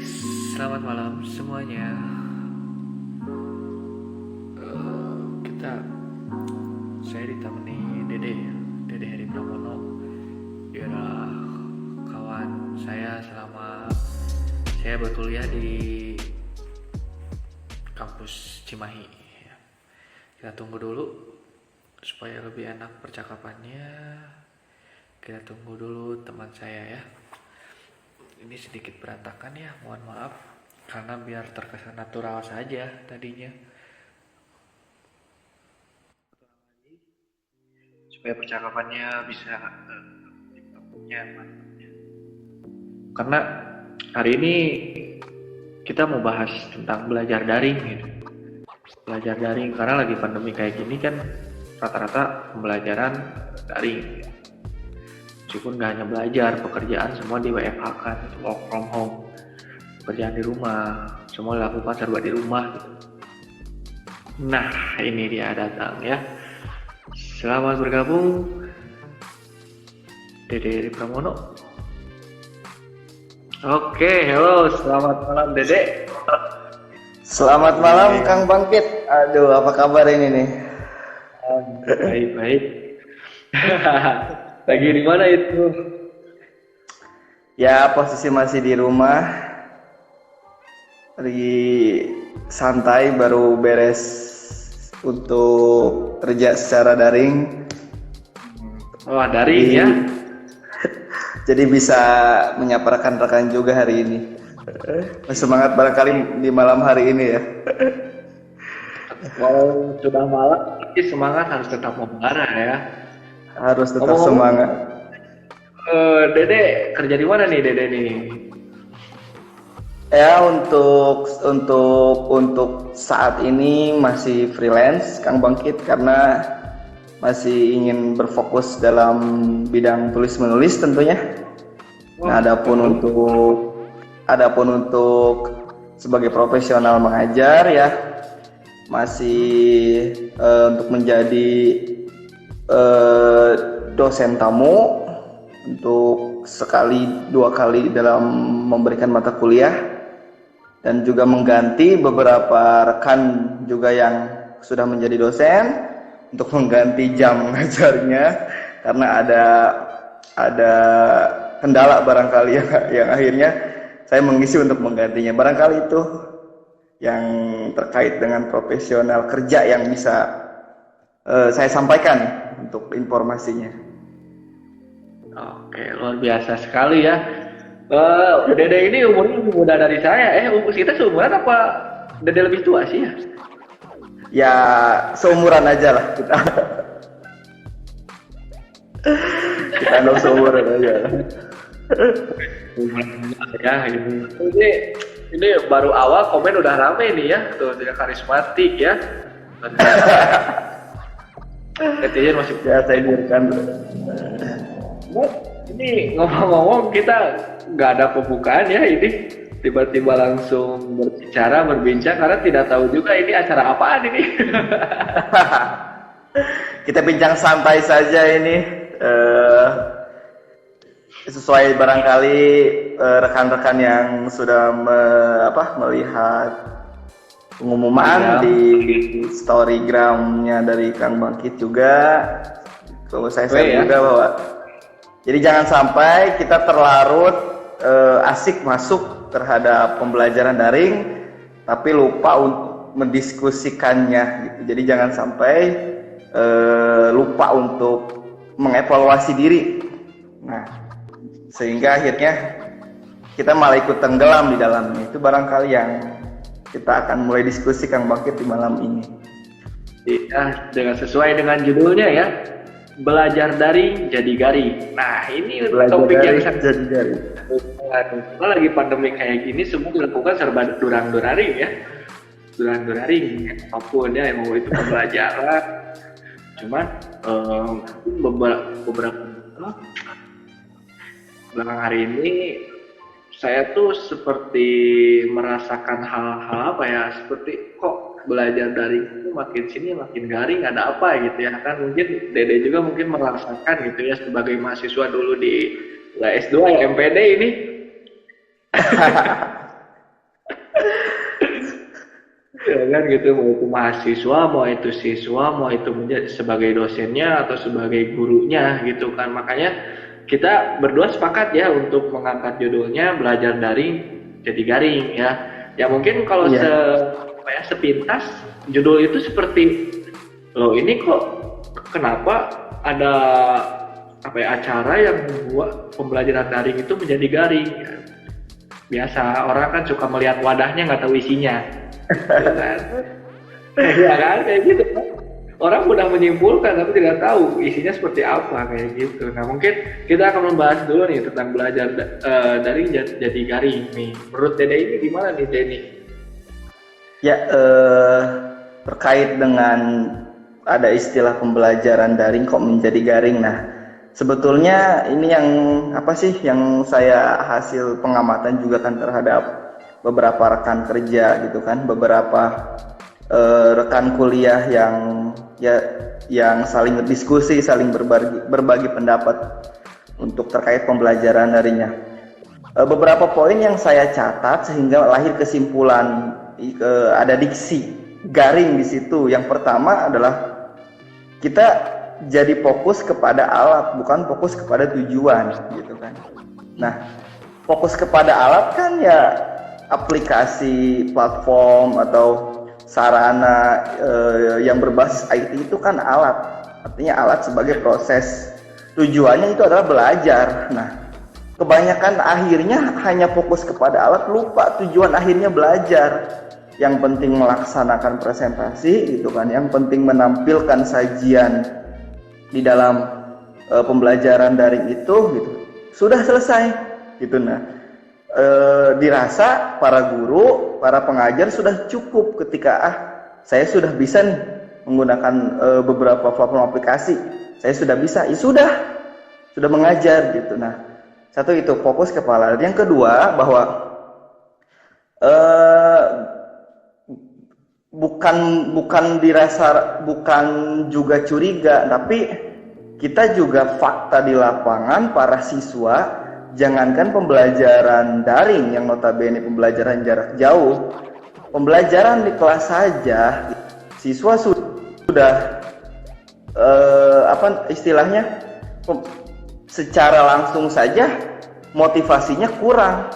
Selamat malam semuanya. Kita, saya ditemani Dede Heri Pramono. Dia adalah kawan saya selama saya berkuliah di kampus Cimahi. Kita tunggu dulu supaya lebih enak percakapannya. Kita tunggu dulu teman saya ya. Ini sedikit berantakan ya, mohon maaf karena biar terkesan natural saja tadinya, supaya percakapannya bisa nyaman. Karena hari ini kita mau bahas tentang belajar daring gitu. Belajar daring karena lagi pandemi kayak gini kan rata-rata pembelajaran daring gitu. Meskipun nggak hanya belajar, pekerjaan semua di WFH kan, work from home, pekerjaan di rumah, semua dilakukan serba di rumah gitu. Nah, ini dia datang ya. Selamat bergabung, Dede Heri Pramono. Oke, halo, selamat malam Dede. Selamat malam Kang Bangkit. Aduh, apa kabar ini nih? Baik-baik. Lagi di mana itu? Ya, posisi masih di rumah. Lagi santai, baru beres untuk kerja secara daring. Wah, daring ya. Jadi bisa menyapa rekan-rekan juga hari ini. Semangat barangkali di malam hari ini ya. Kalau sudah malam, tapi semangat harus tetap membara ya. Harus tetap semangat. Dede kerja di mana nih Dede nih? Ya, untuk saat ini masih freelance Kang Bangkit karena masih ingin berfokus dalam bidang tulis menulis tentunya. Nah, adapun untuk sebagai profesional mengajar ya masih untuk menjadi dosen tamu untuk sekali dua kali dalam memberikan mata kuliah dan juga mengganti beberapa rekan juga yang sudah menjadi dosen untuk mengganti jam ngajarnya karena ada kendala barangkali yang akhirnya saya mengisi untuk menggantinya. Barangkali itu yang terkait dengan profesional kerja yang bisa saya sampaikan untuk informasinya. Oke, luar biasa sekali ya. Dede ini umurnya lebih muda dari saya. Kita seumuran apa Dede lebih tua sih ya? Ya, seumuran aja lah kita. Kita anggap seumuran aja lah. Ya, ini baru awal komen udah rame nih ya. Tuh, tidak karismatik ya. Netizen masih Ya, saya biarkan. Ini ngomong-ngomong kita nggak ada pembukaan ya, ini tiba-tiba langsung berbincang karena tidak tahu juga ini acara apaan ini. Kita bincang santai saja ini, sesuai barangkali rekan-rekan yang sudah melihat pengumuman di Storygram-nya dari Kang Bangkit juga. Kalau saya ya. juga bahwa jadi jangan sampai kita terlarut asik masuk terhadap pembelajaran daring tapi lupa untuk mendiskusikannya gitu. Jadi jangan sampai lupa untuk mengevaluasi diri. Nah, sehingga akhirnya kita malah ikut tenggelam di dalamnya. Itu barangkali yang kita akan mulai diskusi Kang Bangkit di malam ini. Ya, dengan sesuai dengan judulnya ya. Belajar daring jadi garing. Nah, ini topik yang sangat jadi garing. Kalau lagi pandemi kayak gini semua dilakukan serba daring ya. Daring apapun ya yang mau itu pembelajaran. Cuman beberapa belakang hari ini saya tuh seperti merasakan hal-hal seperti kok belajar daring itu makin sini makin garing, ada apa gitu ya kan. Mungkin Dede juga mungkin merasakan gitu ya sebagai mahasiswa dulu di S2 ya MPD ini. ya kan gitu, mau itu mahasiswa, mau itu siswa, mau itu sebagai dosennya atau sebagai gurunya gitu kan. Makanya kita berdua sepakat ya untuk mengangkat judulnya belajar daring jadi garing ya. Ya mungkin kalau sepintas judul itu seperti loh ini kok kenapa ada acara yang membuat pembelajaran daring itu menjadi garing. Ya, biasa orang kan suka melihat wadahnya nggak tahu isinya. Ya kan? Ya kan kayak gitu kan. Orang mudah menyimpulkan tapi tidak tahu isinya seperti apa kayak gitu. Nah mungkin kita akan membahas dulu nih tentang belajar daring jadi garing nih. Menurut Dede ini gimana nih Dede? Ya, terkait dengan ada istilah pembelajaran daring kok menjadi garing. Nah, sebetulnya ini yang apa sih yang saya hasil pengamatan juga kan terhadap beberapa rekan kerja gitu kan, beberapa rekan kuliah yang saling berdiskusi, saling berbagi pendapat untuk terkait pembelajaran daringnya. Beberapa poin yang saya catat sehingga lahir kesimpulan ada diksi garing di situ. Yang pertama adalah kita jadi fokus kepada alat, bukan fokus kepada tujuan, gitu kan. Nah, fokus kepada alat kan ya aplikasi, platform atau sarana yang berbasis IT itu kan alat. Artinya alat sebagai proses. Tujuannya itu adalah belajar. Nah, kebanyakan akhirnya hanya fokus kepada alat, lupa tujuan akhirnya belajar. Yang penting melaksanakan presentasi gitu kan, yang penting menampilkan sajian di dalam pembelajaran daring itu gitu. Sudah selesai gitu. Nah, dirasa para guru, para pengajar sudah cukup ketika saya sudah bisa nih menggunakan beberapa platform aplikasi. Saya sudah bisa, ya sudah mengajar gitu. Nah, satu itu fokus kepala. Yang kedua bahwa bukan juga curiga, tapi kita juga fakta di lapangan para siswa, jangankan pembelajaran daring yang notabene pembelajaran jarak jauh, pembelajaran di kelas saja siswa sudah secara langsung saja motivasinya kurang,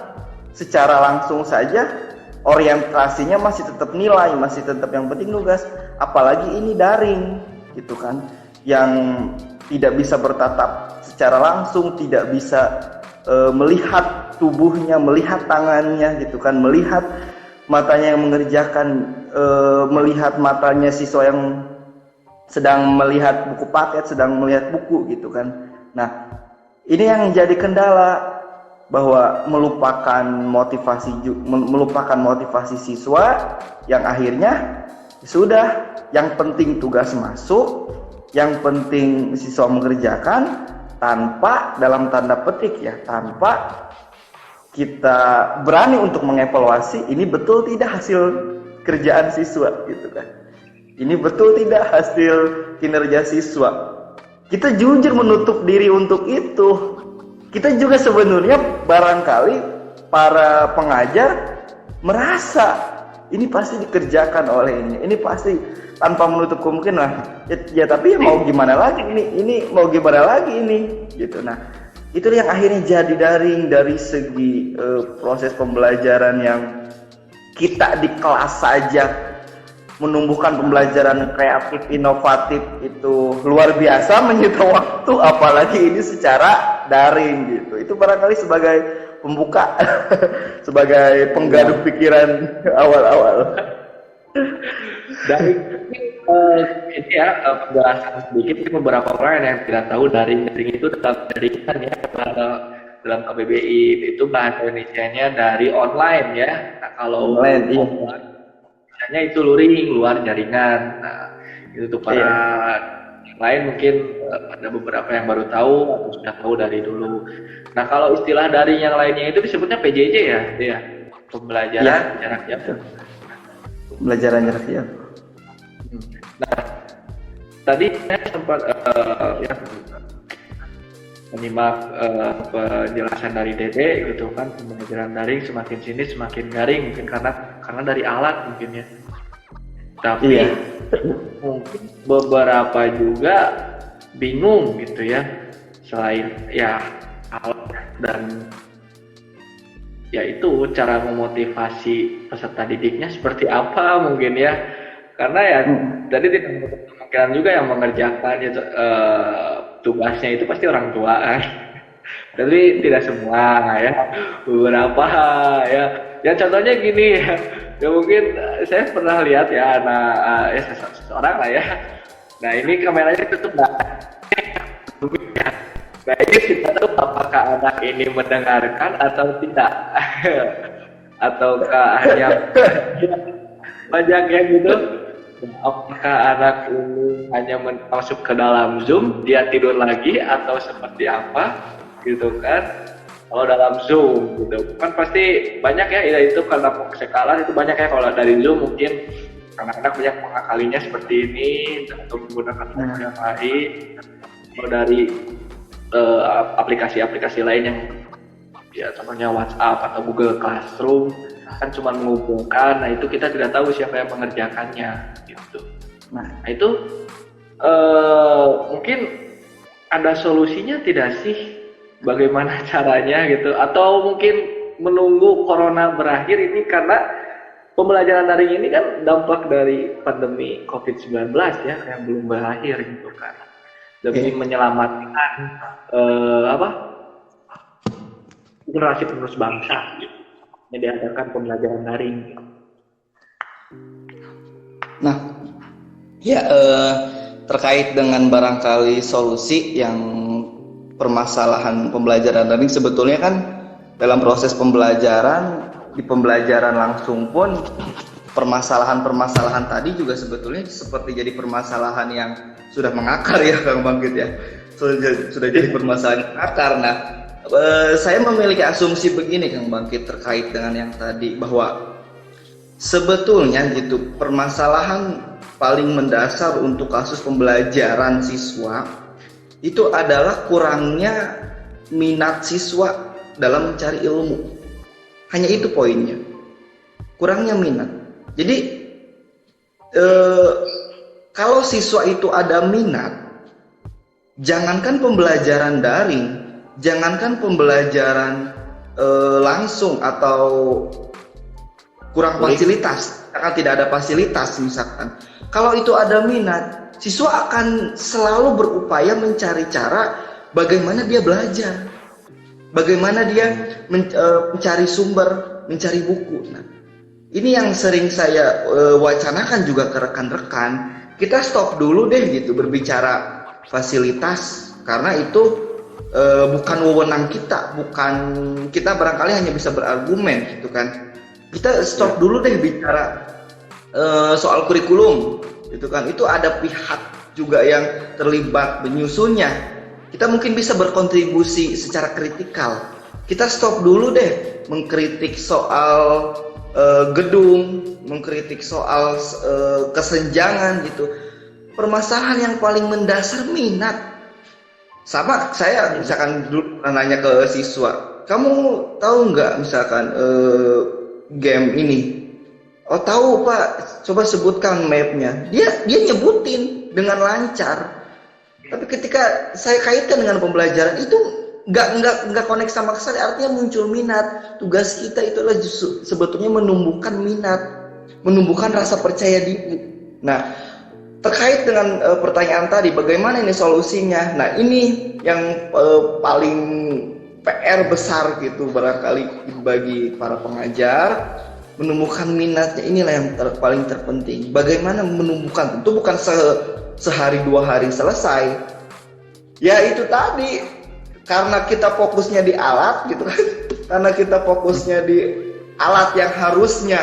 secara langsung saja orientasinya masih tetap nilai, masih tetap yang penting nugas, apalagi ini daring gitu kan, yang tidak bisa bertatap secara langsung, tidak bisa melihat tubuhnya, melihat tangannya gitu kan, melihat matanya yang mengerjakan, melihat matanya siswa yang sedang melihat buku paket, sedang melihat buku gitu kan. Nah, ini yang jadi kendala, bahwa melupakan motivasi siswa yang akhirnya sudah yang penting tugas masuk, yang penting siswa mengerjakan tanpa dalam tanda petik ya, tanpa kita berani untuk mengevaluasi ini betul tidak hasil kerjaan siswa gitu kan. Ini betul tidak hasil kinerja siswa. Kita jujur menutup diri untuk itu. Kita juga sebenarnya barangkali para pengajar merasa ini pasti dikerjakan oleh ini pasti tanpa menutup kemungkinan. Ya tapi mau gimana lagi ini mau gimana lagi ini gitu. Nah, itu yang akhirnya jadi daring dari segi proses pembelajaran yang kita di kelas saja menumbuhkan pembelajaran kreatif, inovatif itu luar biasa menyita waktu, apalagi ini secara daring gitu. Itu barangkali sebagai pembuka, sebagai penggaduh pikiran awal-awal. Daring ini ya penjelasan sedikit, beberapa orang yang tidak tahu daring itu daringan ya, dalam KBBI itu bahasa Indonesianya dari online ya. Nah, kalau online biasanya itu luring, luar jaringan. Nah, itu tuh para yang lain mungkin ada beberapa yang baru tahu atau sudah tahu dari dulu. Nah, kalau istilah daring yang lainnya itu disebutnya PJJ ya, dia pembelajaran jarak jauh. Pembelajaran jarak jauh. Nah, tadi saya sempat menyimak penjelasan dari Dede gitu kan, pembelajaran daring semakin sini semakin garing mungkin karena dari alat mungkin ya. Tapi Iya. mungkin beberapa juga bingung gitu ya, selain ya dan ya itu cara memotivasi peserta didiknya seperti apa mungkin ya, karena ya tadi tidak menutup kemungkinan juga yang mengerjakan itu tugasnya itu pasti orang tua kan. Tapi tidak semua ya, beberapa ya contohnya gini ya, ya mungkin saya pernah lihat ya anak ya seseorang lah ya, nah ini kameranya tutup nggak. Nah ini kita tahu apakah anak ini mendengarkan atau tidak, ataukah hanya banyak yang gitu. Apakah anak ini hanya masuk ke dalam Zoom, dia tidur lagi atau seperti apa, gitu kan? Kalau dalam Zoom, gitu kan pasti banyak ya, itu karena sekalian itu banyak ya kalau dari Zoom mungkin anak-anak banyak mengakalinya seperti ini atau menggunakan metode yang lain. Kalau dari aplikasi-aplikasi lain yang ya contohnya WhatsApp atau Google Classroom kan cuma menghubungkan, nah itu kita tidak tahu siapa yang mengerjakannya gitu. Nah itu mungkin ada solusinya tidak sih, bagaimana caranya gitu, atau mungkin menunggu corona berakhir ini, karena pembelajaran daring ini kan dampak dari pandemi COVID-19 ya yang belum berakhir gitu kan, demi menyelamatkan generasi penerus bangsa gitu, yang diadakan pembelajaran daring. Nah, ya terkait dengan barangkali solusi yang permasalahan pembelajaran daring, sebetulnya kan dalam proses pembelajaran, di pembelajaran langsung pun permasalahan-permasalahan tadi juga sebetulnya seperti jadi permasalahan yang sudah mengakar ya Kang Bangkit ya, sudah jadi permasalahan yang akar. Nah, saya memiliki asumsi begini Kang Bangkit terkait dengan yang tadi, bahwa sebetulnya gitu permasalahan paling mendasar untuk kasus pembelajaran siswa itu adalah kurangnya minat siswa dalam mencari ilmu. Hanya itu poinnya, kurangnya minat. Jadi kalau siswa itu ada minat, jangankan pembelajaran daring, jangankan pembelajaran langsung atau kurang fasilitas, akan tidak ada fasilitas misalkan. Kalau itu ada minat, siswa akan selalu berupaya mencari cara bagaimana dia belajar, bagaimana dia mencari sumber, mencari buku. Nah, ini yang sering saya wacanakan juga ke rekan-rekan. Kita stop dulu deh gitu berbicara fasilitas, karena itu bukan wewenang kita, bukan kita barangkali hanya bisa berargumen gitu kan. Kita stop dulu deh bicara soal kurikulum gitu kan. Itu ada pihak juga yang terlibat menyusunnya. Kita mungkin bisa berkontribusi secara kritikal. Kita stop dulu deh mengkritik soal gedung, mengkritik soal kesenjangan gitu. Permasalahan yang paling mendasar minat. Sama saya misalkan dulu nanya ke siswa, kamu tahu nggak misalkan game ini? Oh tahu Pak, coba sebutkan mapnya. Dia nyebutin dengan lancar. Tapi ketika saya kaitkan dengan pembelajaran itu nggak connect sama sekali. Artinya muncul minat. Tugas kita itu adalah justru sebetulnya menumbuhkan minat, menumbuhkan rasa percaya diri. Nah, terkait dengan pertanyaan tadi, bagaimana ini solusinya? Nah, ini yang paling PR besar gitu barangkali bagi para pengajar, menumbuhkan minatnya. Inilah yang paling terpenting. Bagaimana menumbuhkan? Tentu bukan sehari dua hari selesai. Ya itu tadi, karena kita fokusnya di alat gitu kan. Karena kita fokusnya di alat yang harusnya.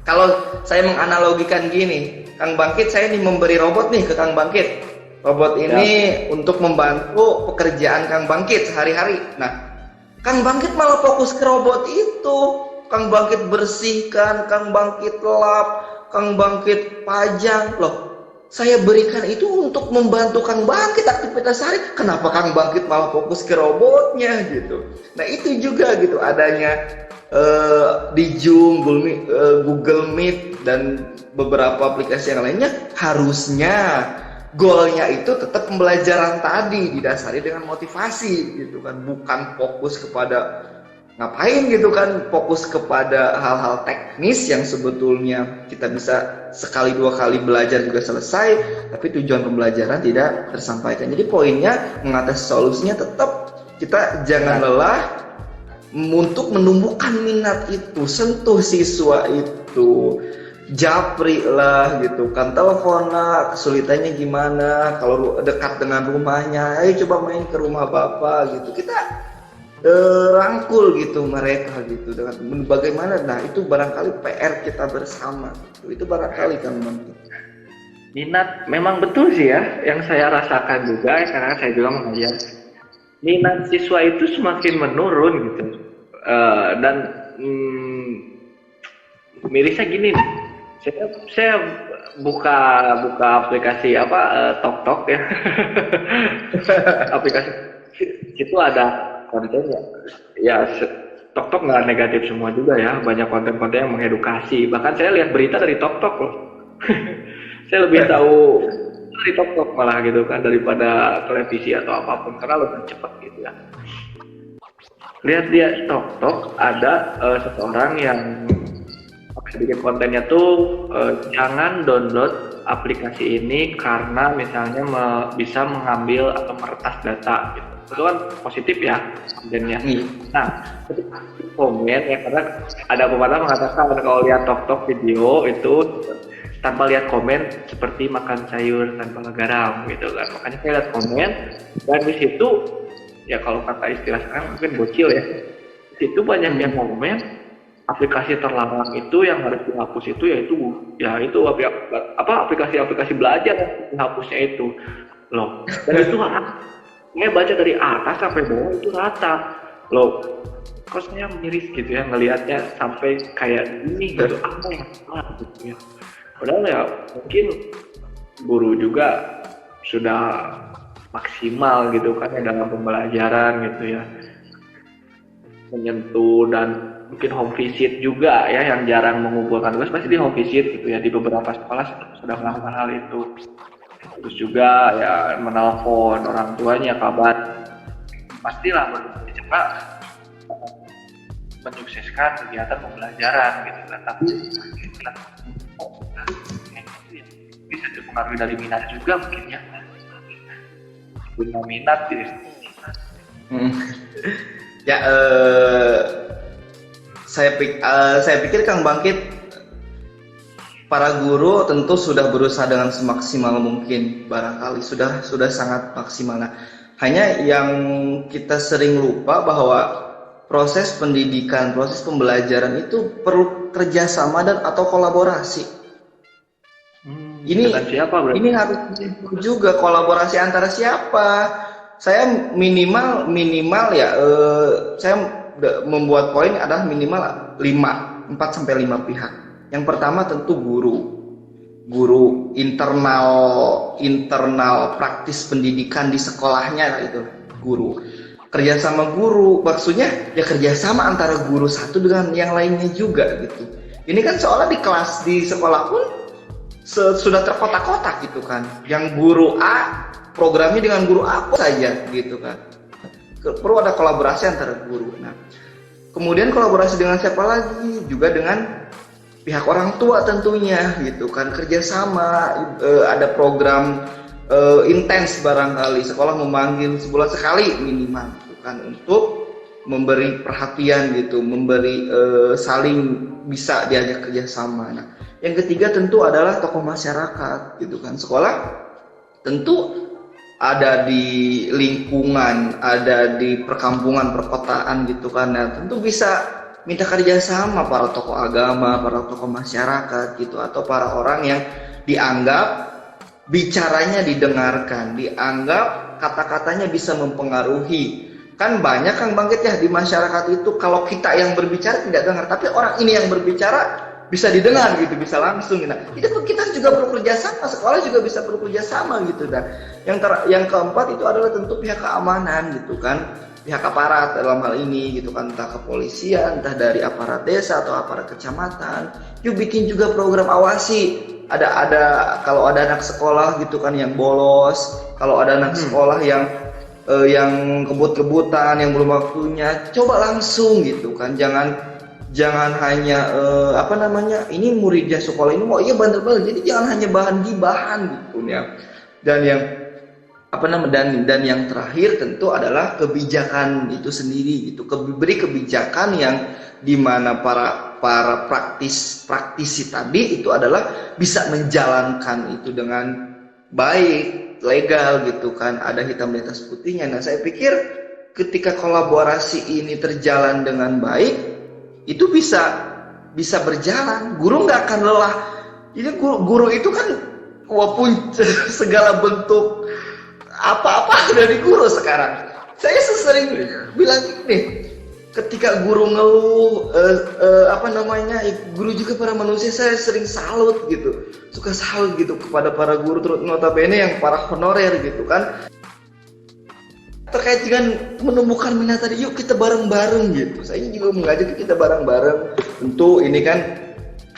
Kalau saya menganalogikan gini, Kang Bangkit, saya nih memberi robot nih ke Kang Bangkit. Robot ini untuk membantu pekerjaan Kang Bangkit sehari-hari. Nah, Kang Bangkit malah fokus ke robot itu. Kang Bangkit bersihkan, Kang Bangkit lap, Kang Bangkit pajang. Loh, saya berikan itu untuk membantu Kang Bangkit aktivitas sehari. Kenapa Kang Bangkit malah fokus ke robotnya gitu? Nah, itu juga gitu adanya di Zoom, Google Meet dan beberapa aplikasi yang lainnya, harusnya goalnya itu tetap pembelajaran tadi, didasari dengan motivasi gitu kan, bukan fokus kepada ngapain gitu kan, fokus kepada hal-hal teknis yang sebetulnya kita bisa sekali dua kali belajar juga selesai, tapi tujuan pembelajaran tidak tersampaikan. Jadi poinnya mengatasi solusinya tetap kita jangan lelah untuk menumbuhkan minat itu, sentuh siswa itu, japri lah gitu kan, telepon lah kesulitannya gimana, kalau dekat dengan rumahnya, ayo coba main ke rumah bapak gitu, kita rangkul gitu mereka gitu dengan bagaimana. Nah itu barangkali PR kita bersama gitu. Itu barangkali kan Minat memang betul sih ya, yang saya rasakan juga karena saya juga mengajar. Minat siswa itu semakin menurun gitu. Dan mirisnya gini nih, saya buka aplikasi TokTok ya. Aplikasi itu ada kontennya. Ya TokTok nggak negatif semua juga ya, banyak konten-konten yang mengedukasi. Bahkan saya lihat berita dari TokTok loh. Saya lebih tahu dari TokTok malah gitu kan daripada televisi atau apapun, karena lebih cepat gitu ya. Lihat dia TokTok ada seseorang yang bikin kontennya tuh jangan download aplikasi ini karena misalnya bisa mengambil atau meretas data gitu. Itu kan positif ya kontennya. Nah, ketika komen ya, karena ada pepatah mengatakan kalau lihat TokTok video itu tanpa lihat komen seperti makan sayur tanpa garam gitu kan. Makanya saya lihat komen dan di situ ya kalau kata istilah sekarang mungkin bocil ya. Di situ banyak yang komen aplikasi terlarang itu yang harus dihapus itu yaitu aplikasi-aplikasi belajar yang dihapusnya itu loh. Dan itu saya baca dari atas sampai bawah itu rata loh. Kok saya miris gitu ya ngelihatnya sampai kayak gini gitu, apa yang salah gitu ya. Padahal ya mungkin guru juga sudah maksimal gitu kan ya dalam pembelajaran gitu ya, menyentuh dan mungkin home visit juga ya, yang jarang mengumpulkan tugas pasti di home visit gitu ya, di beberapa sekolah sudah melakukan hal itu. Terus juga ya menelpon orang tuanya kabar, pastilah mencoba menyukseskan kegiatan pembelajaran gitu kan. Tapi bisa dipengaruhi dari minat juga mungkin ya, punya minat gitu. Ya saya pikir Kang Bangkit, para guru tentu sudah berusaha dengan semaksimal mungkin, barangkali sudah sangat maksimal. Nah, hanya yang kita sering lupa bahwa proses pendidikan, proses pembelajaran itu perlu kerjasama dan atau kolaborasi. Ini harus juga kolaborasi antara siapa? Saya minimal ya, saya membuat poin adalah minimal 4 sampai 5 pihak. Yang pertama tentu guru internal praktis pendidikan di sekolahnya lah, itu guru. Kerjasama guru, maksudnya ya kerjasama antara guru satu dengan yang lainnya juga gitu. Ini kan seolah di kelas di sekolah pun sudah terkotak-kotak gitu kan. Yang guru A programnya dengan guru A saja gitu kan. Perlu ada kolaborasi antara guru. Nah, kemudian kolaborasi dengan siapa lagi? Juga dengan pihak orang tua tentunya gitu kan. Kerjasama, ada program intens barangkali sekolah memanggil sebulan sekali minimal gitu kan, untuk memberi perhatian gitu, memberi saling bisa diajak kerjasama. Nah, yang ketiga tentu adalah tokoh masyarakat gitu kan. Sekolah tentu ada di lingkungan, ada di perkampungan, perkotaan gitu kan. Nah, tentu bisa minta kerjasama para tokoh agama, para tokoh masyarakat gitu, atau para orang yang dianggap bicaranya didengarkan, dianggap kata-katanya bisa mempengaruhi. Kan banyak Kang Bangkit ya di masyarakat itu, kalau kita yang berbicara tidak dengar, tapi orang ini yang berbicara bisa didengar gitu, bisa langsung. Nah, itu kita juga perlu kerjasama, sekolah juga bisa perlu kerjasama gitu. Dan yang keempat itu adalah tentu pihak keamanan gitu kan. pihak aparat dalam hal ini gitu kan, entah kepolisian, entah dari aparat desa atau aparat kecamatan, yuk bikin juga program awasi. Ada kalau ada anak sekolah gitu kan yang bolos, kalau ada anak sekolah yang kebut-kebutan, yang belum waktunya, coba langsung gitu kan, jangan hanya ini muridnya sekolah ini mau iya bandel-bandel, jadi jangan hanya bahan gibahan gitu ya. Dan yang dan yang terakhir tentu adalah kebijakan itu sendiri gitu, beri kebijakan yang dimana para praktisi tadi itu adalah bisa menjalankan itu dengan baik, legal gitu kan, ada hitam di atas putihnya. Nah saya pikir ketika kolaborasi ini terjalan dengan baik, itu bisa berjalan, guru nggak akan lelah. Jadi guru itu kan walaupun segala bentuk apa-apa dari guru sekarang. Saya sering bilang gini, ketika guru ngeluh guru juga para manusia, saya sering salut gitu, suka salut gitu kepada para guru, terus notabene yang para honorer gitu kan, terkait dengan menumbuhkan minat tadi. Yuk kita bareng-bareng gitu. Saya juga mengajak kita bareng-bareng. Tentu ini kan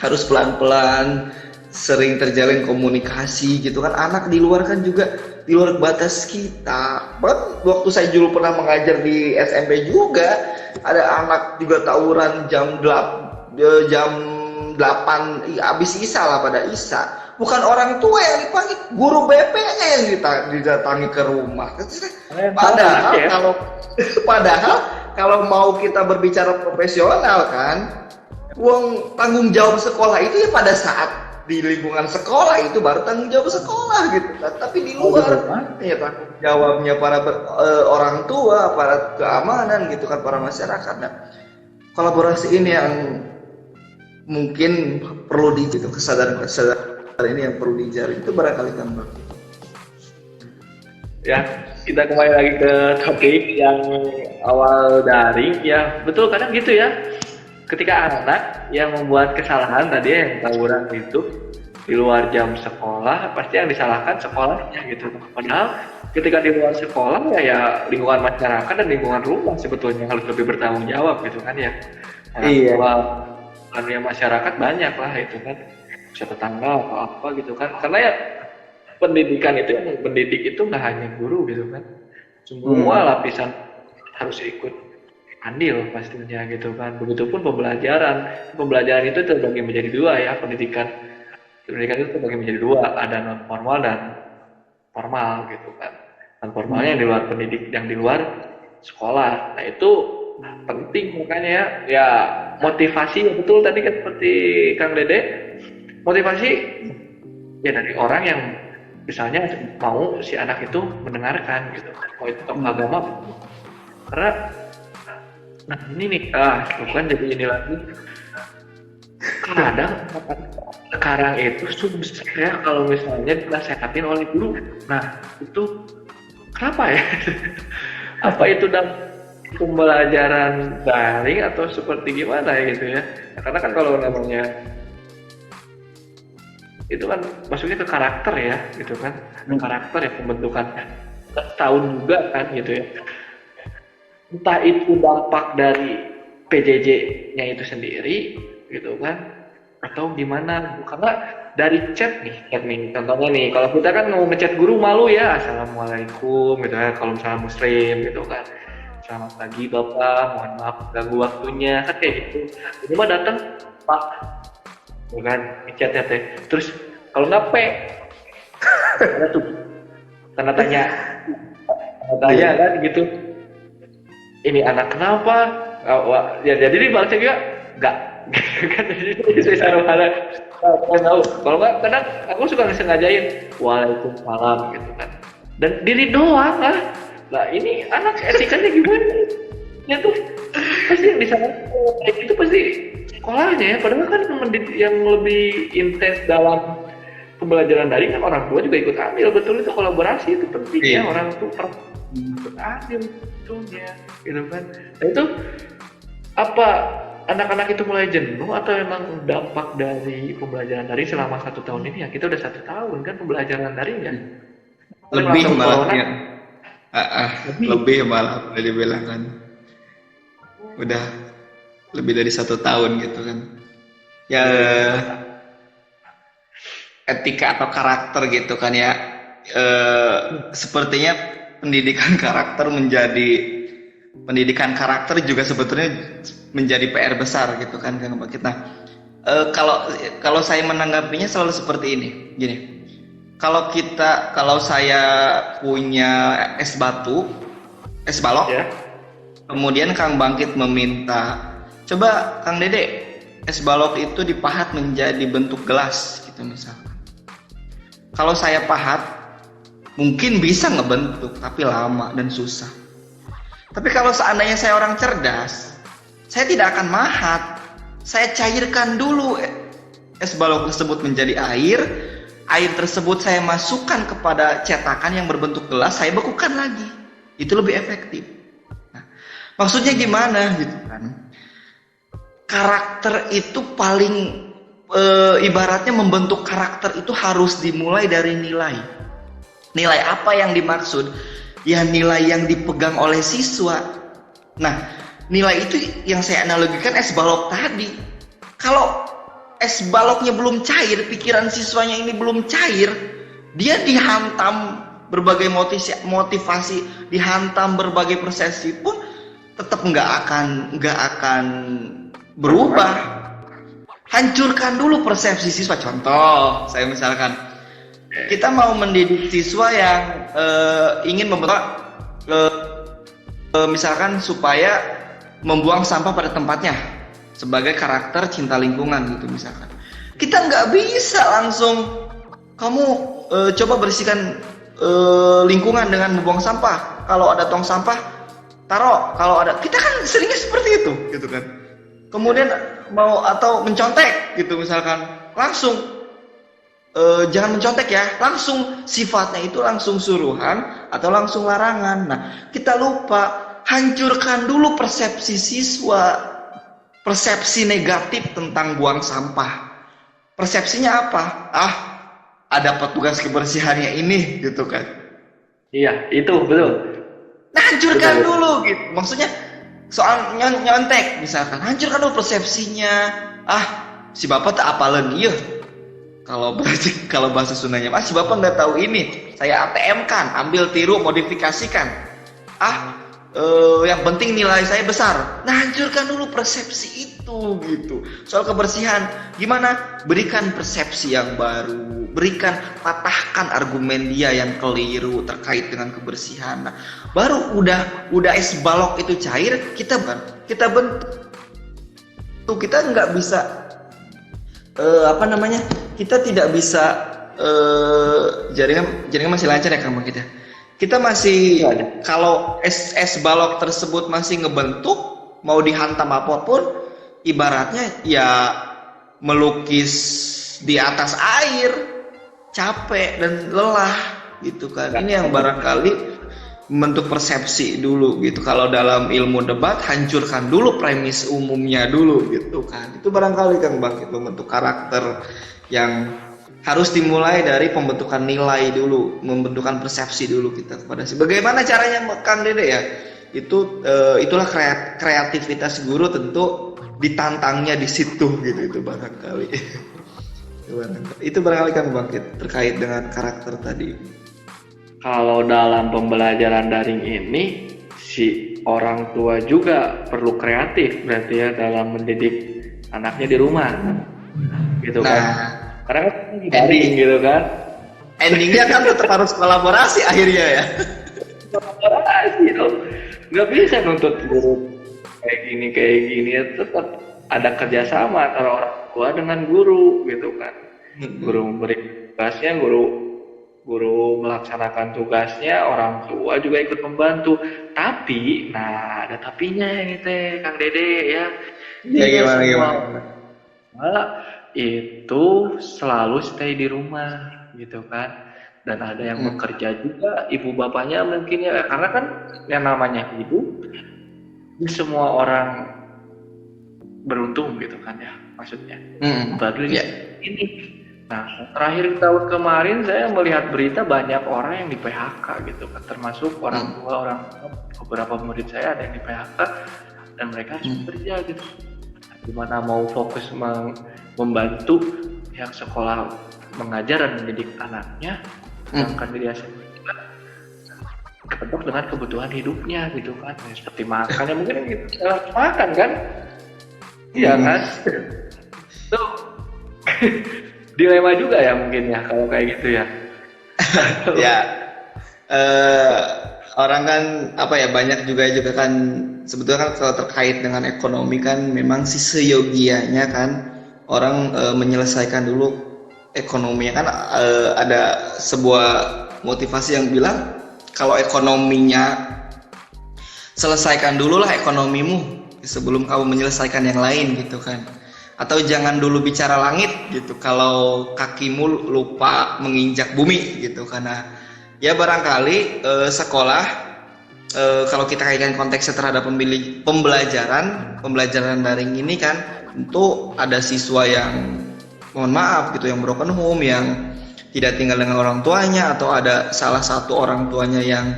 harus pelan-pelan, sering terjalin komunikasi gitu kan. Anak di luar kan juga di luar batas kita. Bahkan waktu saya dulu pernah mengajar di SMP juga, ada anak juga tawuran jam 8 habis Isya lah, pada Isya. Bukan orang tua yang dipanggil, guru BP-nya yang didatangi ke rumah. Padahal kalau mau kita berbicara profesional kan, uang tanggung jawab sekolah itu ya pada saat di lingkungan sekolah itu baru tanggung jawab sekolah gitu kan. Tapi di luar ya tanggung jawabnya para orang tua, para keamanan gitu kan, para masyarakat. Nah, kolaborasi ini yang mungkin perlu gitu, kesadaran ini yang perlu dijalin itu barangkali kan Bang. Ya, kita kembali lagi ke topik yang awal daring. Ya betul, kadang gitu ya, ketika anak yang membuat kesalahan tadi yang tawuran itu di luar jam sekolah, pasti yang disalahkan sekolahnya gitu. Padahal ketika di luar sekolah ya lingkungan masyarakat dan lingkungan rumah sebetulnya harus lebih bertanggung jawab gitu kan ya. Iya. Kan ya masyarakat banyak lah itu kan, bisa tetangga atau apa gitu kan. Karena ya pendidikan itu, yang mendidik itu nggak hanya guru gitu kan, semua lapisan harus ikut andil pastinya gitu kan. Begitupun pembelajaran itu terbagi menjadi dua ya. Pendidikan itu terbagi menjadi dua, ada non formal dan formal gitu kan. Non formalnya yang di luar yang di luar sekolah. Nah itu penting, makanya ya motivasi, betul tadi kan seperti Kang Dede, motivasi ya dari orang yang misalnya mau si anak itu mendengarkan gitu, mau itu tokoh agama. Karena nah ini nih, bukan jadi ini lagi. Kadang sekarang itu susah ya kalau misalnya dinasehatin oleh guru. Nah itu kenapa ya? Apa itu dalam pembelajaran daring atau seperti gimana ya gitu ya? Karena kan kalau namanya itu kan masuknya ke karakter ya gitu kan, karakter ya, pembentukannya tahun juga kan gitu ya. Entah itu dampak dari PJJ-nya itu sendiri gitu kan, atau gimana. Karena dari chat nih contohnya nih, kalau kita kan mau ngechat guru malu ya, assalamualaikum gitu ya, kalau misalnya muslim gitu kan, selamat pagi bapak, mohon maaf ganggu waktunya kan kayak gitu. Ini mah datang pak bukan ngechat ya teh, terus kalau nggak ada tuh tanda tanya kan gitu, ini anak kenapa ya, jadi di balasnya juga nggak kan. Jadi saya harap tahu, kalau nggak kadang aku suka ngajain waalaikumsalam gitu kan, dan diri doang lah ini anak etikanya gimana ya tuh, pasti yang disana kayak itu pasti sekolahnya ya. Padahal kan yang lebih intens dalam pembelajaran daring kan orang tua juga ikut ambil. Betul, itu kolaborasi itu penting ya, orang tua ikut ambil betulnya gitu kan. Nah itu apa anak-anak itu mulai jenuh atau memang dampak dari pembelajaran daring selama 1 tahun ini ya? Kita udah 1 tahun kan pembelajaran daring ya, lebih malah ya. Lebih. Lebih malah boleh dibilang kan. Udah lebih dari 1 tahun gitu kan. Ya, etika atau karakter gitu kan ya. Sepertinya pendidikan karakter juga sebetulnya menjadi PR besar gitu kan Kang Bakit. Nah, kalau kalau saya menanggapinya selalu seperti ini, gini. Kalau saya punya es batu, es balok, Ya. kemudian Kang Bangkit meminta, coba Kang Dede, es balok itu dipahat menjadi bentuk gelas gitu misalkan. Kalau saya pahat, mungkin bisa ngebentuk, tapi lama dan susah. Tapi kalau seandainya saya orang cerdas, saya tidak akan mahat. Saya cairkan dulu es balok tersebut menjadi air. Air tersebut saya masukkan kepada cetakan yang berbentuk gelas, saya bekukan lagi. Itu lebih efektif. Nah, maksudnya gimana gitu kan? Karakter itu paling ibaratnya membentuk karakter itu harus dimulai dari nilai. Nilai apa yang dimaksud? Ya nilai yang dipegang oleh siswa. Nah, nilai itu yang saya analogikan es balok tadi. Kalau es baloknya belum cair, pikiran siswanya ini belum cair, dia dihantam berbagai motivasi, dihantam berbagai persepsi pun tetap nggak akan berubah. Hancurkan dulu persepsi siswa. Contoh, saya misalkan kita mau mendidik siswa yang ingin membentuk misalkan supaya membuang sampah pada tempatnya sebagai karakter cinta lingkungan gitu misalkan. Kita nggak bisa langsung kamu coba bersihkan lingkungan dengan membuang sampah. Kalau ada tong sampah taruh. Kalau ada, kita kan seringnya seperti itu gitu kan. Kemudian mau atau mencontek gitu misalkan, langsung jangan mencontek ya, langsung sifatnya itu langsung suruhan atau langsung larangan. Nah, kita lupa hancurkan dulu persepsi siswa, persepsi negatif tentang buang sampah. Persepsinya apa? Ah, ada petugas kebersihannya ini gitu kan. Iya, itu betul. Nah, hancurkan Betul. dulu gitu. Maksudnya soal nyontek misalkan, hancurkan dulu persepsinya. Ah, si bapak tak apalen iya. Kalau bahasa Sundanya, si bapak nggak tahu ini. Saya ATM kan, ambil tiru, modifikasikan. Yang penting nilai saya besar. Nah, hancurkan dulu persepsi itu gitu. Soal kebersihan, gimana? Berikan persepsi yang baru, patahkan argumen dia yang keliru terkait dengan kebersihan. Nah, baru udah es balok itu cair, kita bentuk. Kita nggak bisa kita tidak bisa jaringan masih lancar ya Kang kita. Kita masih kalau es balok tersebut masih ngebentuk, mau dihantam apapun, ibaratnya ya melukis di atas air, capek dan lelah gitu kan. Ini yang barangkali membentuk persepsi dulu gitu. Kalau dalam ilmu debat, hancurkan dulu premis umumnya dulu gitu kan. Itu barangkali Kang Bang, membentuk karakter yang harus dimulai dari pembentukan nilai dulu, membentukan persepsi dulu kita kepada si. Bagaimana caranya Kang Dede ya? Itulah kreativitas guru, tentu ditantangnya di situ gitu, itu barangkali. Itu barangkali Kang Bang terkait dengan karakter tadi. Kalau dalam pembelajaran daring ini, si orang tua juga perlu kreatif berarti ya dalam mendidik anaknya di rumah, gitu kan? Karena kan daring gitu kan? Endingnya kan tetap harus kolaborasi akhirnya ya. Kolaborasi dong, nggak bisa nuntut guru kayak gini ya, tetap ada kerjasama antara orang tua dengan guru, gitu kan? Guru memberi tugasnya, guru melaksanakan tugasnya, orang tua juga ikut membantu. Tapi, nah ada tapinya ini teh, Kang Dede ya. Ya gimana? Malah itu selalu stay di rumah gitu kan. Dan ada yang bekerja juga, ibu bapaknya mungkin ya, karena kan yang namanya hidup, semua orang beruntung gitu kan ya, maksudnya. Baru ini Nah, terakhir tahun kemarin saya melihat berita banyak orang yang di PHK gitu kan, termasuk orang tua, beberapa murid saya ada yang di PHK dan mereka harus bekerja gitu. Gimana mau fokus membantu pihak sekolah mengajar dan mendidik anaknya, sedangkan diri saya kebentuk dengan kebutuhan hidupnya gitu kan, ya, seperti makan ya mungkin gitu, makan kan, iya kan, itu dilema juga ya mungkin ya kalau kayak gitu ya. Ya, orang kan apa ya, banyak juga kan sebetulnya kan kalau terkait dengan ekonomi kan memang sih seyogianya kan orang menyelesaikan dulu ekonominya kan, ada sebuah motivasi yang bilang kalau ekonominya selesaikan dulu lah ekonomimu sebelum kamu menyelesaikan yang lain gitu kan, atau jangan dulu bicara langit gitu kalau kakimu lupa menginjak bumi gitu. Karena ya barangkali sekolah, kalau kita kaitkan konteksnya terhadap pembelajaran daring ini kan tentu ada siswa yang mohon maaf gitu yang broken home, yang tidak tinggal dengan orang tuanya, atau ada salah satu orang tuanya yang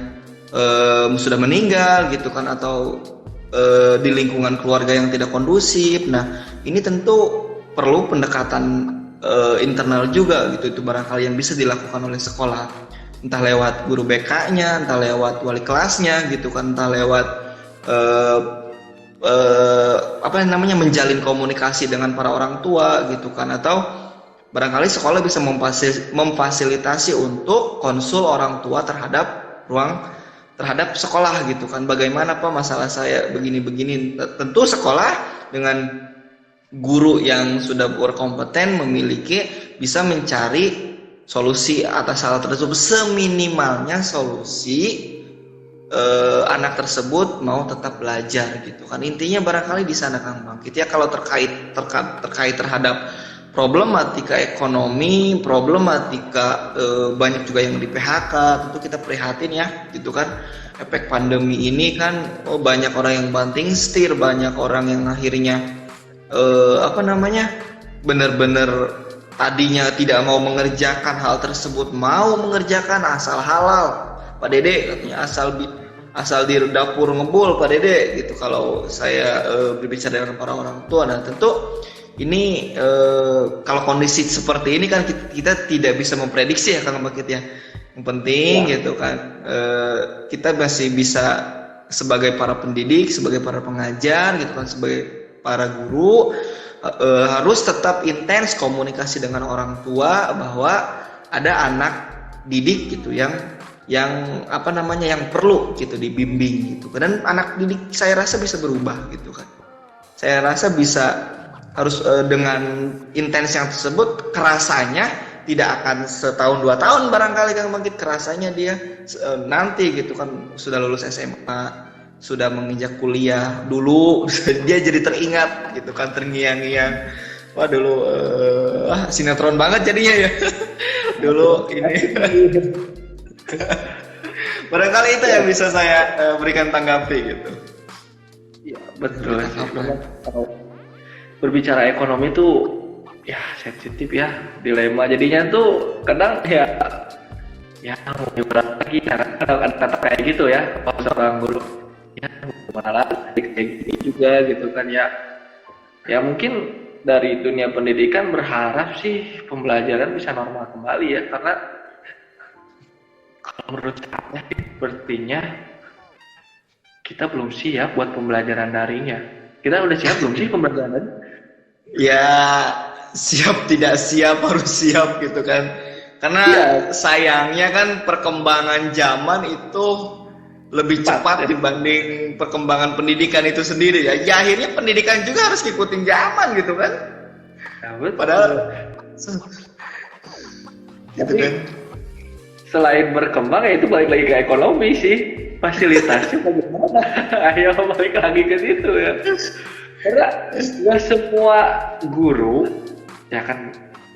sudah meninggal gitu kan, atau di lingkungan keluarga yang tidak kondusif. Nah, ini tentu perlu pendekatan internal juga gitu, itu barangkali yang bisa dilakukan oleh sekolah, entah lewat guru BK-nya, entah lewat wali kelasnya gitu kan, entah lewat menjalin komunikasi dengan para orang tua gitu kan, atau barangkali sekolah bisa memfasilitasi untuk konsul orang tua terhadap sekolah gitu kan. Bagaimana Pak masalah saya begini-begini. Tentu sekolah dengan guru yang sudah berkompeten bisa mencari solusi atas hal tersebut, seminimalnya solusi anak tersebut mau tetap belajar gitu kan. Intinya barangkali di sana Kang Bangkit ya, kalau terkait terhadap problematika ekonomi, problematika banyak juga yang di PHK, tentu kita prihatin ya gitu kan. Efek pandemi ini kan banyak orang yang banting setir, banyak orang yang akhirnya benar-benar tadinya tidak mau mengerjakan hal tersebut, mau mengerjakan asal halal. Pak Dede katanya asal di dapur ngebul Pak Dede gitu kalau saya berbicara dengan para orang tua. Nah tentu ini kalau kondisi seperti ini kan kita tidak bisa memprediksi ya Kang Bakit ya. Yang penting gitu kan kita masih bisa sebagai para pendidik, sebagai para pengajar gitu kan, sebagai para guru harus tetap intens komunikasi dengan orang tua bahwa ada anak didik gitu yang perlu gitu dibimbing gitu. Dan anak didik saya rasa bisa berubah gitu kan. Saya rasa bisa harus dengan intens yang tersebut kerasanya tidak akan setahun 2 tahun barangkali Kang Bangkit, kerasanya dia nanti gitu kan sudah lulus SMA, sudah menginjak kuliah dulu dia jadi teringat gitu kan, terngiang-ngiang, wah dulu sinetron banget jadinya ya dulu ini barangkali itu yang bisa saya berikan tanggapi gitu. Iya betul sih. Kalau berbicara ekonomi itu ya sensitif ya, dilema jadinya tuh kadang ya mau gimana lagi, karena ada kata kayak gitu ya kalau seorang guru ya gimana lagi kayak gini juga gitu kan ya mungkin dari dunia pendidikan berharap sih pembelajaran bisa normal kembali ya, karena kalau menurut saya sepertinya kita belum siap buat pembelajaran daringnya. Kita udah siap belum sih pembelajaran daring? Ya siap tidak siap harus siap gitu kan, karena sayangnya kan perkembangan zaman itu lebih cepat dibanding perkembangan pendidikan itu sendiri ya. Akhirnya pendidikan juga harus ngikutin zaman gitu kan. Padahal gitu kan. Selain berkembang ya itu balik lagi ke ekonomi sih, fasilitasnya bagaimana. Ayo balik lagi ke situ ya. Karena nggak semua guru ya kan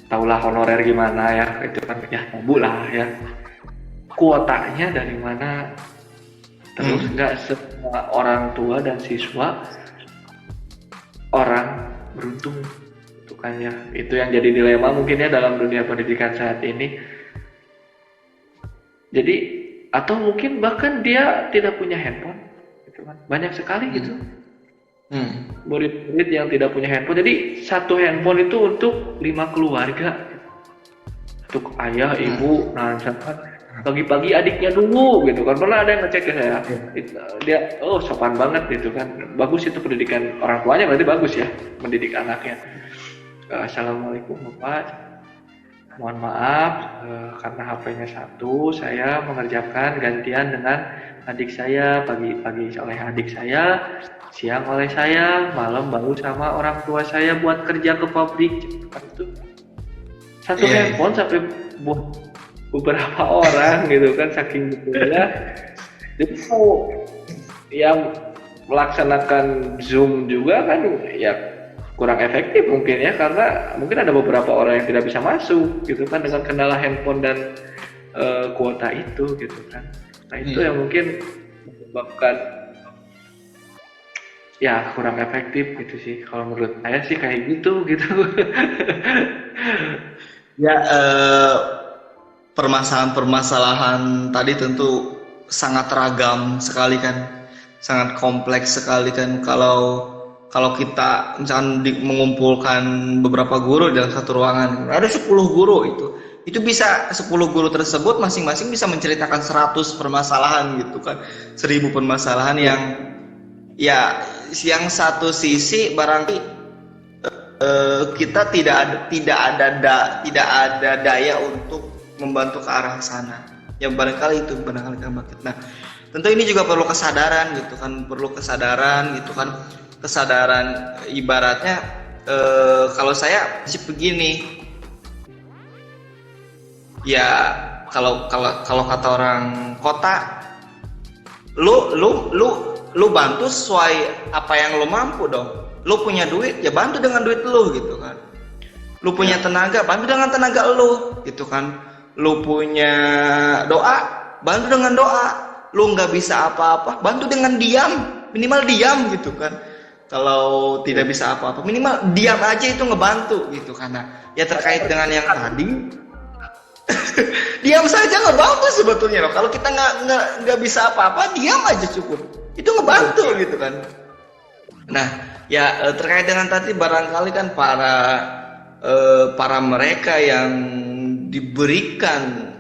tahulah honorer gimana ya, itu kan ya tabu lah ya, kuotanya dari mana, terus nggak semua orang tua dan siswa orang beruntung gitu kan ya. Itu yang jadi dilema mungkin ya dalam dunia pendidikan saat ini. Jadi atau mungkin bahkan dia tidak punya handphone gitu kan. Banyak sekali gitu murid-murid yang tidak punya handphone. Jadi satu handphone itu untuk 5 keluarga, untuk ayah, ibu, nah misalkan pagi-pagi adiknya dulu gitu kan. Pernah ada yang ngecek ke saya, dia sopan banget gitu kan, bagus itu pendidikan orang tuanya, berarti bagus ya mendidik anaknya. Assalamualaikum Bapak, mohon maaf karena HP-nya satu, saya mengerjakan gantian dengan adik saya, pagi-pagi oleh adik saya, siang oleh saya, malam baru sama orang tua saya buat kerja ke pabrik. Itu satu handphone sampai buat beberapa orang gitu kan, saking betulnya. Jadi yang melaksanakan Zoom juga kan ya kurang efektif mungkin ya, karena mungkin ada beberapa orang yang tidak bisa masuk gitu kan dengan kendala handphone dan kuota itu gitu kan. Nah itu yang mungkin menyebabkan ya kurang efektif gitu sih, kalau menurut saya sih kayak gitu. Ya, permasalahan-permasalahan tadi tentu sangat ragam sekali kan, sangat kompleks sekali kan. Kalau kita misalkan mengumpulkan beberapa guru dalam satu ruangan, ada 10 guru itu bisa 10 guru tersebut masing-masing bisa menceritakan 100 permasalahan gitu kan, 1000 permasalahan yang ya yang satu sisi barangkali kita tidak ada daya untuk membantu ke arah sana. Ya barangkali kan. Nah, tentu ini juga perlu kesadaran gitu kan, kesadaran ibaratnya kalau saya sih begini. Ya kalau kata orang kota, lu bantu sesuai apa yang lu mampu dong. Lu punya duit ya bantu dengan duit lu gitu kan. Lu punya tenaga bantu dengan tenaga lu gitu kan. Lu punya doa bantu dengan doa. Lu nggak bisa apa-apa bantu dengan diam, minimal diam gitu kan. Kalau tidak bisa apa-apa minimal diam aja itu ngebantu gitu. Karena ya terkait dengan yang tadi diam saja ngebantu sebetulnya loh. Kalau kita nggak bisa apa-apa diam aja cukup, itu ngebantu gitu kan. Nah ya terkait dengan tadi barangkali kan para mereka yang diberikan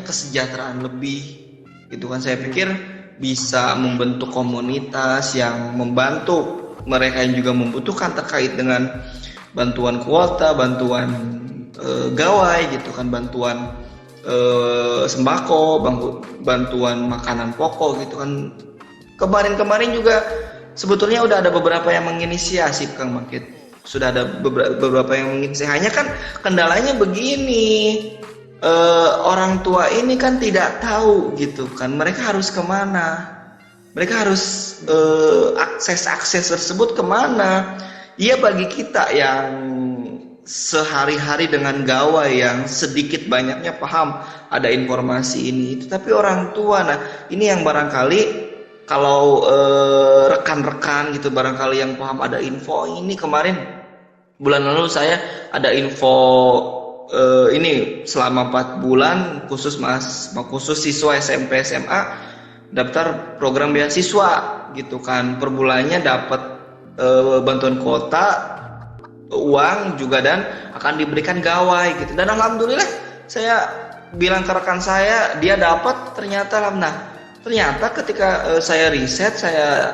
kesejahteraan lebih gitu kan, saya pikir bisa membentuk komunitas yang membantu mereka yang juga membutuhkan terkait dengan bantuan kuota, bantuan gawai gitu kan, bantuan sembako, bantuan makanan pokok gitu kan. Kemarin juga sebetulnya udah ada beberapa yang menginisiasi Kang Makit. Sudah ada beberapa yang menginisiasi. Hanya kan kendalanya begini, orang tua ini kan tidak tahu gitu kan, mereka harus kemana, mereka harus akses tersebut kemana. Iya bagi kita yang sehari-hari dengan gawai yang sedikit banyaknya paham ada informasi ini itu, tapi orang tua, nah ini yang barangkali kalau rekan-rekan gitu barangkali yang paham ada info ini. Kemarin bulan lalu saya ada info ini selama 4 bulan khusus siswa SMP SMA daftar program beasiswa gitu kan, per bulannya dapat bantuan kuota, uang juga, dan akan diberikan gawai gitu. Dan alhamdulillah saya bilang ke rekan saya, dia dapat ternyata. Ternyata ketika saya riset, saya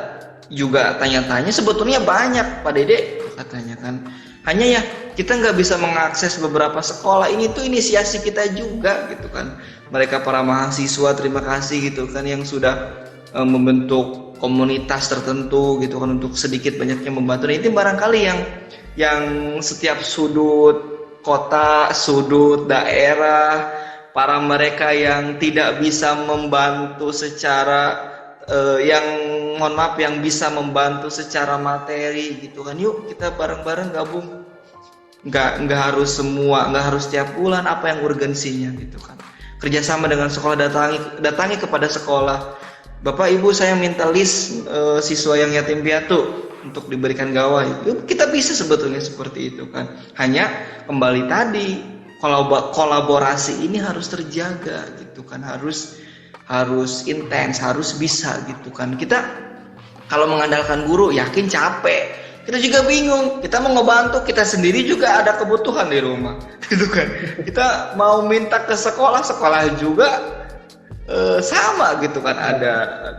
juga tanya-tanya, sebetulnya banyak Pak Dede katanya kan. Hanya ya kita nggak bisa mengakses beberapa sekolah. Ini tuh inisiasi kita juga gitu kan. Mereka para mahasiswa terima kasih gitu kan yang sudah membentuk komunitas tertentu gitu kan untuk sedikit banyaknya membantu. Nah, itu barangkali yang setiap sudut kota, sudut daerah, para mereka yang tidak bisa membantu secara yang bisa membantu secara materi gitu kan. Yuk kita bareng-bareng gabung. Nggak harus tiap bulan, apa yang urgensinya gitu kan. Kerjasama dengan sekolah, datangi kepada sekolah. Bapak Ibu, saya minta list siswa yang yatim piatu untuk diberikan gawai. Yuk, kita bisa sebetulnya seperti itu kan. Hanya kembali tadi kolaborasi ini harus terjaga gitu kan, harus intens, harus bisa gitu kan. Kita kalau mengandalkan guru yakin capek, kita juga bingung, kita mau ngebantu, kita sendiri juga ada kebutuhan di rumah gitu kan. Kita mau minta ke sekolah juga sama gitu kan, ada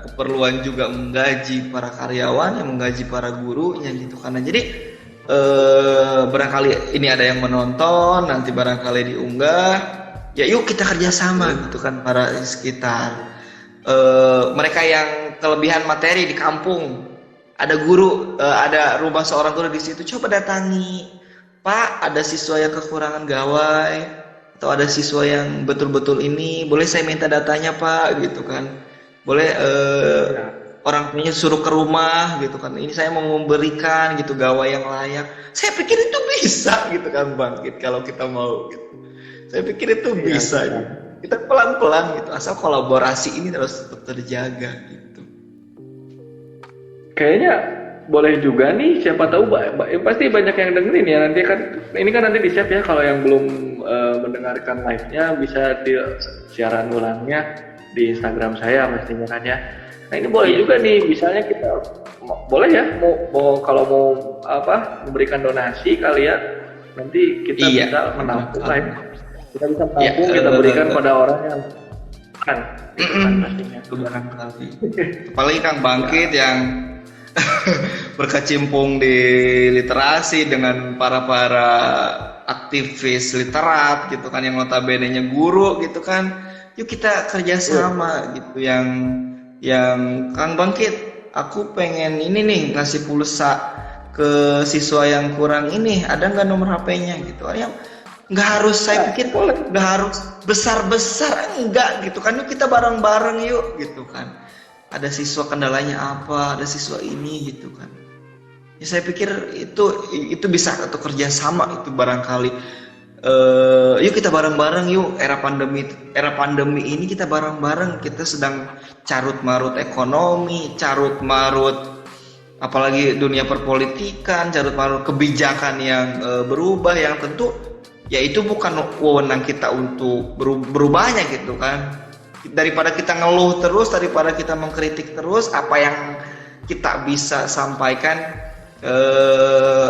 keperluan juga menggaji para karyawan, yang menggaji para gurunya gitu kan. Nah, jadi barangkali ini ada yang menonton, nanti barangkali diunggah, ya yuk kita kerjasama gitu kan para sekitar. Mereka yang kelebihan materi di kampung, ada guru, ada rumah seorang guru di situ, coba datangi, Pak, ada siswa yang kekurangan gawai, atau ada siswa yang betul-betul ini, boleh saya minta datanya Pak, gitu kan. Boleh orang tuanya suruh ke rumah gitu kan, ini saya mau memberikan gitu gawai yang layak. Saya pikir itu bisa gitu kan Bangkit, kalau kita mau gitu. Saya pikir itu bisa gitu. Kita pelan-pelan gitu, asal kolaborasi ini terus tetap terjaga gitu. Kayaknya boleh juga nih, siapa tahu pasti banyak yang dengerin ya nanti kan. Ini kan nanti di-save ya, kalau yang belum mendengarkan live-nya bisa di siaran ulangnya di Instagram saya pastinya kan ya. Nah ini boleh juga nih, misalnya kita boleh ya mau kalau mau memberikan donasi kali ya, nanti kita bisa menampung live. Kita bisa menampung, kita berikan pada orang yang kan pastinya. Barangkali. Apalagi Kang Bangkit yang berkecimpung di literasi dengan para aktivis literat gitu kan, yang notabene-nya guru gitu kan. Yuk kita kerjasama gitu, yang Kang Bangkit, aku pengen ini nih ngasih pulsa ke siswa yang kurang ini, ada nggak nomor HP-nya gitu. Yang nggak harus, saya pikir nggak harus besar-besar, enggak gitu kan. Yuk kita bareng-bareng yuk gitu kan. Ada siswa kendalanya apa, ada siswa ini gitu kan. Ya saya pikir itu bisa atau kerjasama itu barangkali. Yuk kita bareng-bareng yuk, era pandemi ini kita bareng-bareng, kita sedang carut marut ekonomi, carut marut apalagi dunia perpolitikan, carut marut kebijakan yang berubah, yang tentu ya itu bukan wewenang kita untuk berubahnya gitu kan. Daripada kita ngeluh terus, daripada kita mengkritik terus, apa yang kita bisa sampaikan,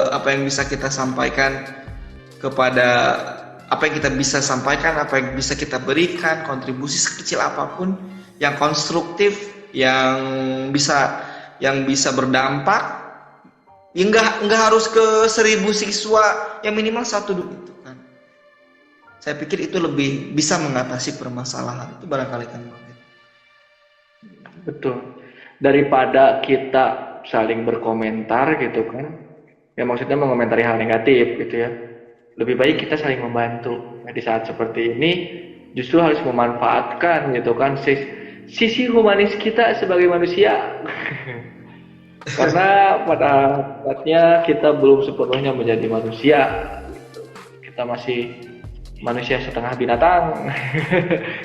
apa yang bisa kita sampaikan kepada, apa yang kita bisa sampaikan, apa yang bisa kita berikan, kontribusi sekecil apapun yang konstruktif, yang bisa berdampak, ya nggak harus ke 1000 siswa, yang minimal 1 gitu kan. Saya pikir itu lebih bisa mengatasi permasalahan itu barangkali kan. Betul. Daripada kita saling berkomentar gitu kan, ya maksudnya mengomentari hal negatif gitu ya. Lebih baik kita saling membantu. Nah, di saat seperti ini justru harus memanfaatkan gitu kan sisi humanis kita sebagai manusia. Karena pada saatnya kita belum sepenuhnya menjadi manusia gitu. Kita masih manusia setengah binatang.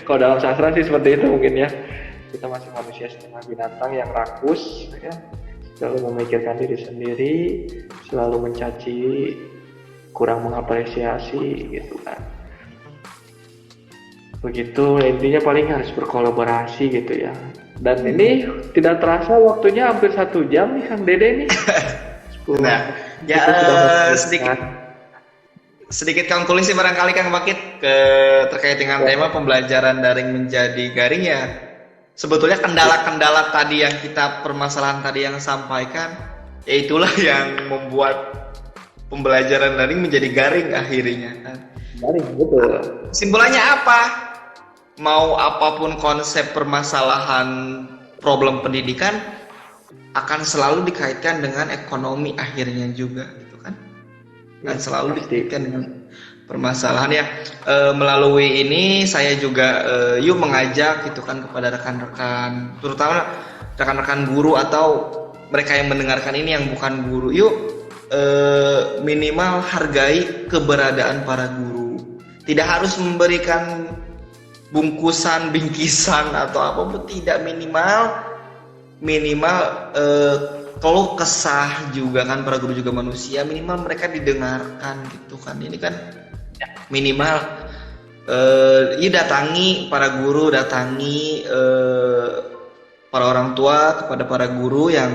Kalau dalam sastra sih seperti itu mungkin ya. Kita masih manusia setengah binatang yang rakus ya. Selalu memikirkan diri sendiri, selalu mencaci, kurang mengapresiasi gitu kan. Begitu, intinya paling harus berkolaborasi gitu ya. Dan ini tidak terasa waktunya hampir 1 jam nih Kang Dede nih. Nah, ya sedikit kalkulasi barangkali Kang Bangkit terkait dengan tema pembelajaran daring menjadi garing ya. Sebetulnya kendala-kendala tadi yang permasalahan tadi yang sampaikan, ya itulah yang membuat pembelajaran daring menjadi garing akhirnya kan. Garing, betul. Simpulannya apa? Mau apapun konsep permasalahan problem pendidikan akan selalu dikaitkan dengan ekonomi akhirnya juga gitu kan. Dan selalu dikaitkan dengan permasalahan ya. Melalui ini saya juga yuk mengajak gitu kan kepada rekan-rekan, terutama rekan-rekan guru atau mereka yang mendengarkan ini yang bukan guru, yuk minimal hargai keberadaan para guru. Tidak harus memberikan bungkusan, bingkisan atau apapun, tidak, minimal keluh kesah juga kan, para guru juga manusia, minimal mereka didengarkan gitu kan. Ini kan minimal datangi para guru, datangi para orang tua kepada para guru yang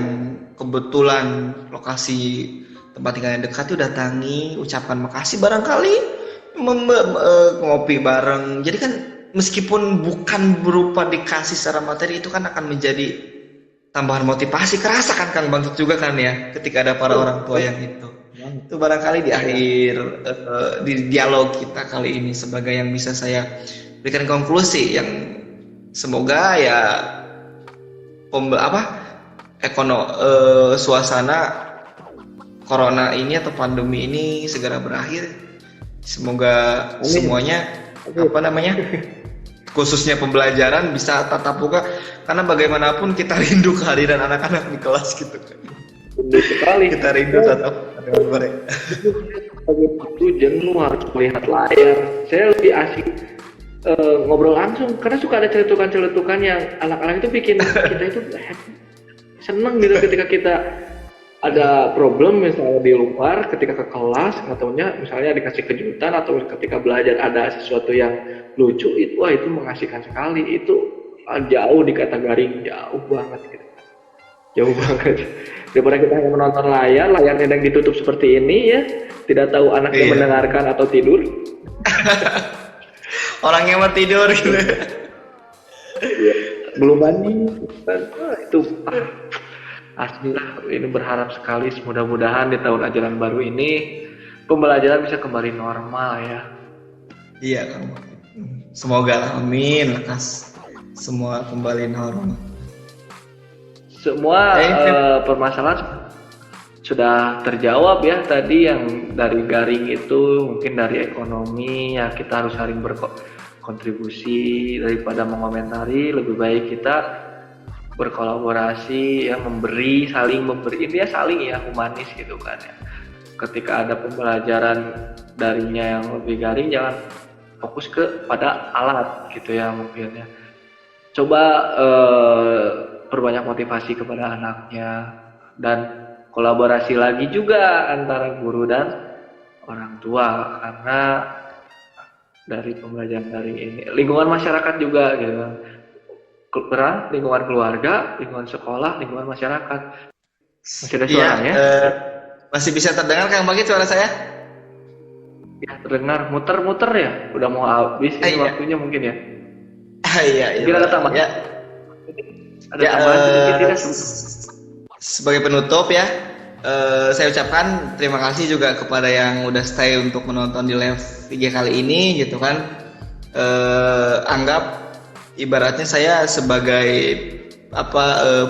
kebetulan lokasi tempat tinggalnya dekat tuh, datangi, ucapkan makasih, barangkali ngopi bareng. Jadi kan meskipun bukan berupa dikasih secara materi, itu kan akan menjadi tambahan motivasi. Kerasa kan Kang Bangkit juga kan ya, ketika ada para orang tua yang itu barangkali di akhir di dialog kita kali ini sebagai yang bisa saya berikan konklusi yang semoga ya suasana corona ini atau pandemi ini segera berakhir. Semoga semuanya khususnya pembelajaran bisa tatap muka, karena bagaimanapun kita rindu kehadiran anak-anak di kelas gitu kan. Rindu sekali. Kita rindu tatap dengan mereka. Itu jenuh harus melihat layar. Saya lebih asik ngobrol langsung, karena suka ada celetukan-celetukan yang anak-anak itu bikin kita itu seneng gitu ketika kita ada problem misalnya di luar, ketika ke kelas katanya misalnya dikasih kejutan, atau ketika belajar ada sesuatu yang lucu, itu itu mengasihkan sekali. Itu jauh dikata garing, jauh banget gitu. Jauh banget. Daripada kita hanya menonton layarnya yang ditutup seperti ini ya, tidak tahu anaknya mendengarkan atau tidur. Orangnya mau tidur gitu. Belum mandi, itu aslilah. Ini berharap sekali mudah-mudahan di tahun ajaran baru ini pembelajaran bisa kembali normal ya. Iya Kang. Semoga lah, amin. Lekas semua kembali normal. Semua permasalahan sudah terjawab ya tadi, yang dari garing itu mungkin dari ekonomi ya, kita harus saling berkontribusi daripada mengomentari. Lebih baik kita berkolaborasi ya, saling memberi, intinya saling ya, humanis gitu kan ya. Ketika ada pembelajaran darinya yang lebih garing, jangan fokus pada alat gitu ya, mungkin ya. Coba perbanyak motivasi kepada anaknya, dan kolaborasi lagi juga antara guru dan orang tua, karena dari pembelajaran daring ini lingkungan masyarakat juga gitu, peran lingkungan keluarga, lingkungan sekolah, lingkungan masyarakat. Masih ada suaranya? Masih bisa terdengar Kang Bangkit suara saya? Ya terdengar, muter-muter ya, udah mau habis ini waktunya mungkin ya. Iya. Kira ada tambahan? Ya. Ada tambahan sedikit tidak? Sebagai penutup ya, saya ucapkan terima kasih juga kepada yang udah stay untuk menonton di live IG kali ini gitu kan. Anggap ibaratnya saya sebagai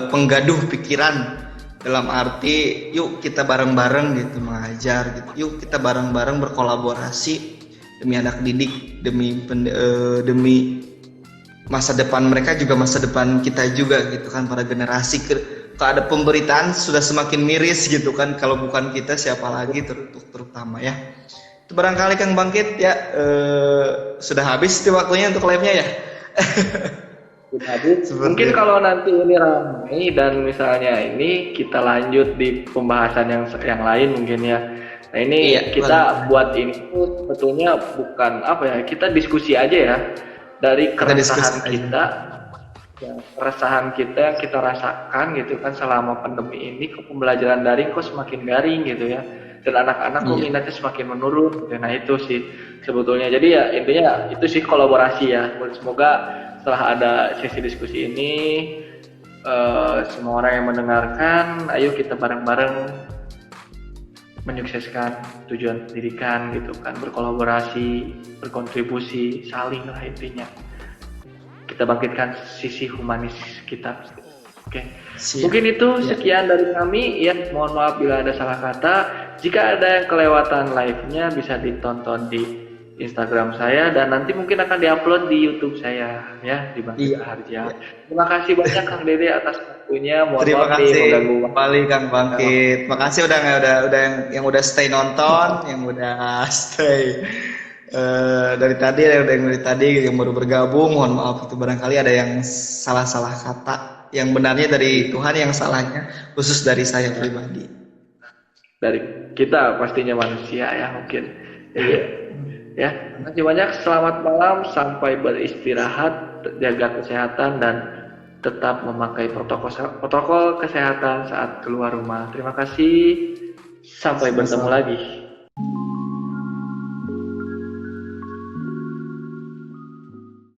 penggaduh pikiran, dalam arti yuk kita bareng-bareng gitu mengajar gitu, yuk kita bareng-bareng berkolaborasi demi anak didik, demi masa depan mereka juga, masa depan kita juga gitu kan, para generasi. Kalau ada pemberitaan sudah semakin miris gitu kan, kalau bukan kita siapa lagi, terutama ya. Itu barangkali Kang Bangkit ya, sudah habis itu waktunya untuk live-nya ya. Mungkin kalau nanti ini ramai dan misalnya ini kita lanjut di pembahasan yang lain mungkin ya. Nah ini kita buat ini sebetulnya bukan kita diskusi aja ya, dari keresahan kita, keresahan kita yang kita rasakan gitu kan selama pandemi ini, ke pembelajaran daring kok semakin garing gitu ya, dan anak-anak kok minatnya semakin menurun gitu. Nah itu sih sebetulnya, jadi ya intinya itu sih kolaborasi ya. Semoga setelah ada sesi diskusi ini semua orang yang mendengarkan, ayo kita bareng-bareng menyukseskan tujuan pendidikan gitu kan, berkolaborasi, berkontribusi, saling lah intinya. Kita bangkitkan sisi humanis kita. Oke. Mungkin itu sekian dari kami ya, mohon maaf bila ada salah kata. Jika ada yang kelewatan live-nya bisa ditonton di Instagram saya, dan nanti mungkin akan diupload di YouTube saya ya, di Bangkit Harja. Terima kasih banyak Kang Dede atas waktunya. Terima kasih kembali Kang Bangkit. Makasih udah yang udah stay nonton, yang udah stay dari tadi, yang baru bergabung. Mohon maaf itu barangkali ada yang salah kata yang benarnya dari Tuhan, yang salahnya khusus dari saya pribadi. Dari kita pastinya manusia ya mungkin. Iya. Ya, terima kasih banyak. Selamat malam, sampai beristirahat, jaga kesehatan dan tetap memakai protokol kesehatan saat keluar rumah. Terima kasih. Sampai bertemu lagi.